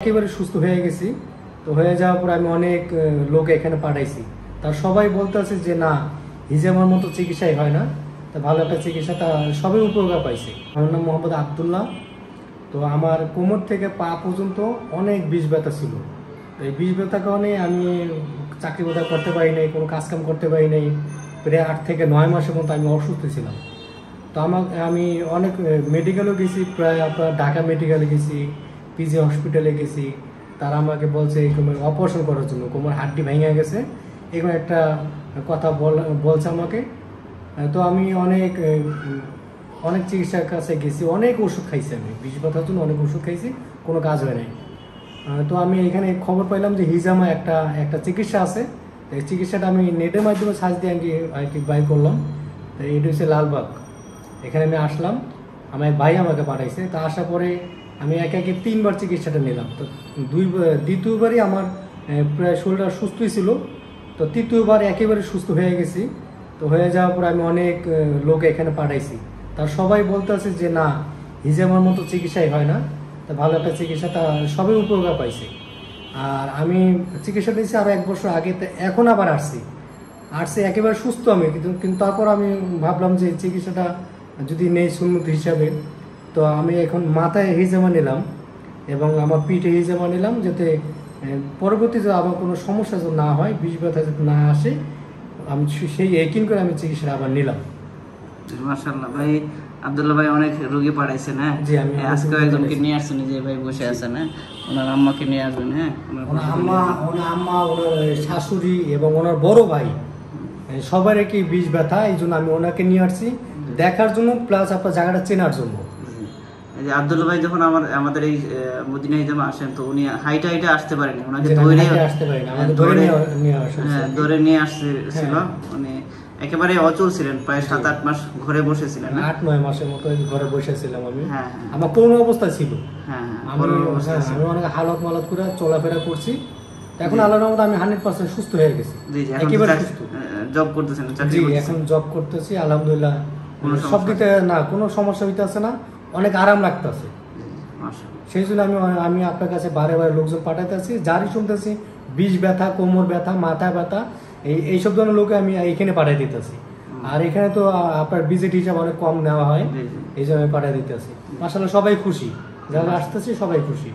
একেবারে সুস্থ হয়ে গেছি। তো হয়ে যাওয়ার পর আমি অনেক লোক এখানে পাঠাইছি, তার সবাই বলতেছে যে না, হিজামার মতো চিকিৎসাই হয় না, তা ভালো একটা চিকিৎসা, তা সবাই উপকার পাইছে। আমার নাম মোহাম্মদ আবদুল্লাহ। তো আমার কোমর থেকে পা পর্যন্ত অনেক বিষ ব্যথা ছিল। এই বিষ ব্যথার কারণে আমি চাকরি বাকরি করতে পারি নাই, কোনো কাজকাম করতে পারি নাই। প্রায় 8 থেকে 9 মাসের মতো আমি অসুস্থ ছিলাম। তো আমি অনেক মেডিকেলও গেছি, প্রায় আপনার ঢাকা মেডিকেলে গেছি, পিজি হসপিটালে গেছি। তারা আমাকে বলছে এই কোমর অপারেশন করার জন্য, কোমর হাড্ডি ভেঙে গেছে, এরকম একটা কথা বলছে আমাকে। তো আমি অনেক চিকিৎসার কাছে গেছি, অনেক ওষুধ খাইছি, আমি বিষ ব্যথার জন্য অনেক ওষুধ খাইছি, কোনো কাজ হয় নাই। তো আমি এখানে খবর পাইলাম যে হিজামা একটা চিকিৎসা আছে। এই চিকিৎসাটা আমি নেটের মাধ্যমে সার্চ দিয়ে আর কি বাই করলাম। তো এটা হচ্ছে লালবাগ। এখানে আমি আসলাম, আমার ভাই আমাকে পাঠাইছে। তা আসার পরে আমি একে 3বার চিকিৎসাটা নিলাম। তো দ্বিতীয়বারই আমার প্রায় শরীরটা সুস্থই ছিল। তো তৃতীয়বার একেবারে সুস্থ হয়ে গেছি। তো হয়ে যাওয়ার পর আমি অনেক লোক এখানে পাঠাইছি, তার সবাই বলতেছে যে না, হিজামার মতো চিকিৎসাই হয় না, তা ভালো একটা চিকিৎসা, তা সবাই উপকার পাইছে। আর আমি চিকিৎসা নিয়েছি আরও 1 বছর আগে, তো এখন আবার আসছি একেবারে সুস্থ আমি। কিন্তু তারপর আমি ভাবলাম যে চিকিৎসাটা যদি নেই সুন্নত হিসাবে, তো আমি এখন মাথায় হিজামা নিলাম এবং আমার পিঠে হিজামা নিলাম, যাতে পরবর্তীতে আবার কোনো সমস্যা যদি না হয়, বিষ ব্যথা যদি না আসে, আমি সেই একই করে আমি চিকিৎসাটা আবার নিলাম। মাশাআল্লাহ ভাই, আব্দুল্লাহ ভাই অনেক রোগী পাঠাইছেন। হ্যাঁ, জি, আমি আজকে একজনকে নিয়ে আসছেন, যে ভাই বসে আছেন। হ্যাঁ, ওনার আম্মাকে নিয়ে আসবেন। হ্যাঁ, ওনার আম্মা, ওনার শাশুড়ি এবং ওনার বড় ভাই, সবারই কি বিষ ব্যথা, এই জন্য আমি ওনাকে নিয়ে আসছি দেখার জন্য, প্লাস আপনার জায়গাটা চেনার জন্য। যে আব্দুল্লাহ ভাই যখন আমাদের এই মদিনা হিজামা আসেন, তো উনি হাইটে আসতে পারেনি, ওনাকে ধরে নিয়ে আসছিল। মানে একেবারে অচল ছিলেন, প্রায় 7-8 মাস ঘরে বসেছিলেন। 8-9 মাসের মতো ঘরে বসেছিলাম আমি। আমার করোনা অবস্থা ছিল। আমি অনেক হালত মালত করে চলাফেরা করছি। এখন আল্লাহর রহমতে আমি 100% সুস্থ হয়ে গেছি, একেবারে সুস্থ। জব করতেছেন? জি, এখন জব করতেছি আলহামদুলিল্লাহ। সব দিকে না, কোনো সমস্যা হইতেছে না, অনেক আরাম লাগতেছে। সেই জন্য আমি আপনার কাছে বারে বারে লোকজন পাঠাইতেছি, যারই শুনতেছি বিষ ব্যথা, কোমর ব্যথা, মাথা ব্যথা, এইসব ধরনের লোকে আমি এখানে পাঠাই দিতেছি। আর এখানে তো আপনার ভিজিট হিসাব অনেক কম নেওয়া হয়, এই জন্য আমি পাঠাই দিতেছি। মাশাআল্লাহ সবাই খুশি, যারা আসতেছি সবাই খুশি।